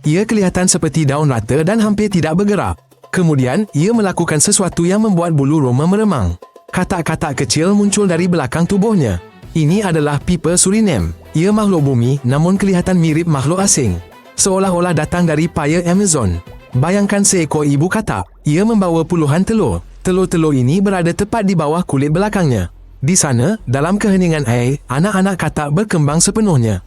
Ia kelihatan seperti daun rata dan hampir tidak bergerak. Kemudian, ia melakukan sesuatu yang membuat bulu roma meremang. Katak-katak kecil muncul dari belakang tubuhnya. Ini adalah pipa Suriname. Ia makhluk bumi namun kelihatan mirip makhluk asing. Seolah-olah datang dari paia Amazon. Bayangkan seekor ibu katak. Ia membawa puluhan telur. Telur-telur ini berada tepat di bawah kulit belakangnya. Di sana, dalam keheningan air, anak-anak katak berkembang sepenuhnya.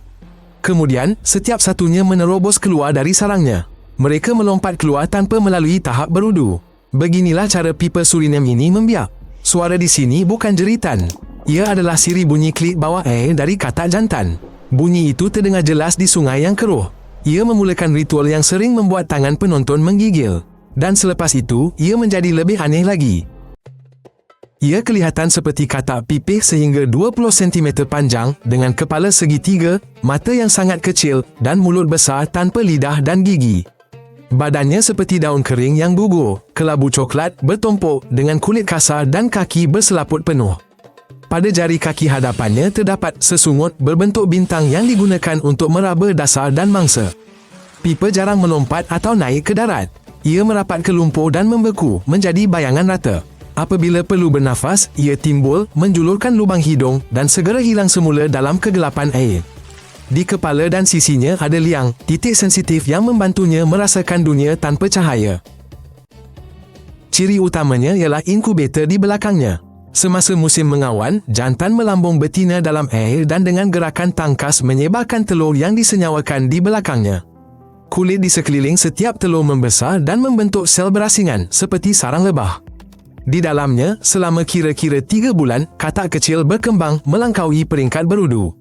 Kemudian, setiap satunya menerobos keluar dari sarangnya. Mereka melompat keluar tanpa melalui tahap berudu. Beginilah cara pipa Suriname ini membiak. Suara di sini bukan jeritan. Ia adalah siri bunyi klik bawah air dari katak jantan. Bunyi itu terdengar jelas di sungai yang keruh. Ia memulakan ritual yang sering membuat tangan penonton menggigil. Dan selepas itu, ia menjadi lebih aneh lagi. Ia kelihatan seperti katak pipih sehingga 20 cm panjang dengan kepala segitiga, mata yang sangat kecil dan mulut besar tanpa lidah dan gigi. Badannya seperti daun kering yang gugur, kelabu coklat bertumpuk dengan kulit kasar dan kaki berselaput penuh. Pada jari kaki hadapannya terdapat sesungut berbentuk bintang yang digunakan untuk meraba dasar dan mangsa. Pipa jarang melompat atau naik ke darat. Ia merapat ke lumpur dan membeku menjadi bayangan rata. Apabila perlu bernafas, ia timbul, menjulurkan lubang hidung dan segera hilang semula dalam kegelapan air. Di kepala dan sisinya ada liang, titik sensitif yang membantunya merasakan dunia tanpa cahaya. Ciri utamanya ialah inkubator di belakangnya. Semasa musim mengawan, jantan melambung betina dalam air dan dengan gerakan tangkas menyebarkan telur yang disenyawakan di belakangnya. Kulit di sekeliling setiap telur membesar dan membentuk sel berasingan seperti sarang lebah. Di dalamnya, selama kira-kira 3 bulan, katak kecil berkembang melangkaui peringkat berudu.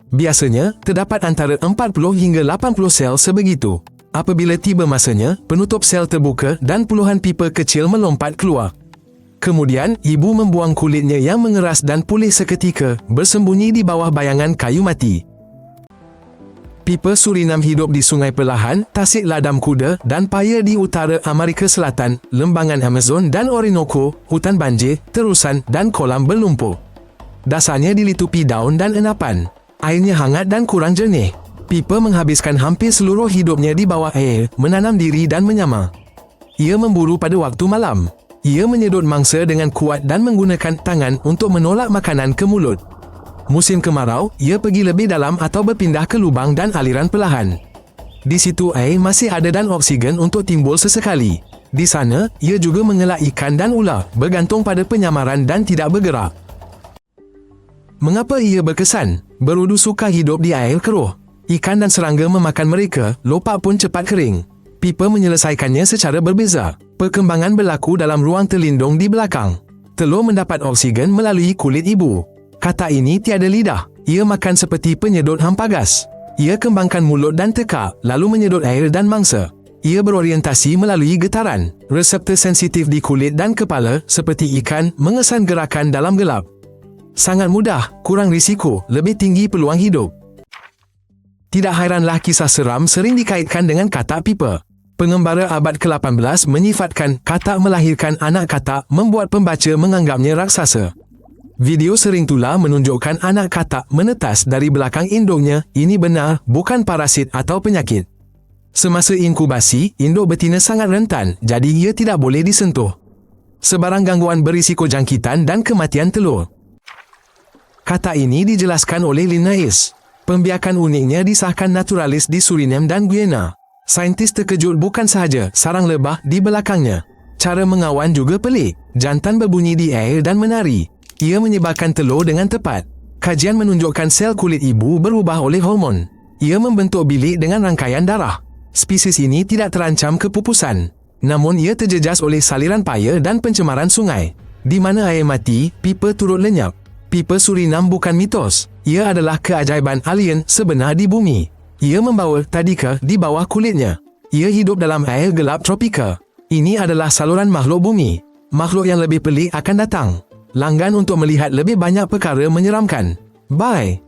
Biasanya, terdapat antara 40 hingga 80 sel sebegitu. Apabila tiba masanya, penutup sel terbuka dan puluhan pipa kecil melompat keluar. Kemudian, ibu membuang kulitnya yang mengeras dan pulih seketika, bersembunyi di bawah bayangan kayu mati. Pipa Suriname hidup di Sungai Perlahan, Tasik Ladam Kuda dan paia di utara Amerika Selatan, lembangan Amazon dan Orinoco, hutan banjir, terusan dan kolam berlumpur. Dasarnya dilitupi daun dan enapan. Airnya hangat dan kurang jernih. Pipa menghabiskan hampir seluruh hidupnya di bawah air, menanam diri dan menyamar. Ia memburu pada waktu malam. Ia menyedot mangsa dengan kuat dan menggunakan tangan untuk menolak makanan ke mulut. Musim kemarau, ia pergi lebih dalam atau berpindah ke lubang dan aliran perlahan. Di situ air masih ada dan oksigen untuk timbul sesekali. Di sana, ia juga mengelak ikan dan ular, bergantung pada penyamaran dan tidak bergerak. Mengapa ia berkesan? Berudu suka hidup di air keruh. Ikan dan serangga memakan mereka, lopak pun cepat kering. Pipa menyelesaikannya secara berbeza. Perkembangan berlaku dalam ruang terlindung di belakang. Telur mendapat oksigen melalui kulit ibu. Katak ini tiada lidah. Ia makan seperti penyedot hampagas. Ia kembangkan mulut dan tekak, lalu menyedot air dan mangsa. Ia berorientasi melalui getaran. Reseptor sensitif di kulit dan kepala, seperti ikan, mengesan gerakan dalam gelap. Sangat mudah, kurang risiko, lebih tinggi peluang hidup. Tidak hairanlah kisah seram sering dikaitkan dengan katak pipa. Pengembara abad ke-18 menyifatkan katak melahirkan anak katak membuat pembaca menganggapnya raksasa. Video sering tular menunjukkan anak katak menetas dari belakang induknya. Ini benar, bukan parasit atau penyakit. Semasa inkubasi, induk betina sangat rentan, jadi ia tidak boleh disentuh. Sebarang gangguan berisiko jangkitan dan kematian telur. Katak ini dijelaskan oleh Linnaeus. Pembiakan uniknya disahkan naturalis di Suriname dan Guyana. Saintis terkejut bukan sahaja sarang lebah di belakangnya. Cara mengawan juga pelik. Jantan berbunyi di air dan menari. Ia menyebarkan telur dengan tepat. Kajian menunjukkan sel kulit ibu berubah oleh hormon. Ia membentuk bilik dengan rangkaian darah. Spesies ini tidak terancam kepupusan. Namun ia terjejas oleh saliran paia dan pencemaran sungai. Di mana air mati, pipa turut lenyap. Pipa Suriname bukan mitos. Ia adalah keajaiban alien sebenar di bumi. Ia membawa tadika di bawah kulitnya. Ia hidup dalam air gelap tropika. Ini adalah saluran makhluk bumi. Makhluk yang lebih pelik akan datang. Langgan untuk melihat lebih banyak perkara menyeramkan. Bye.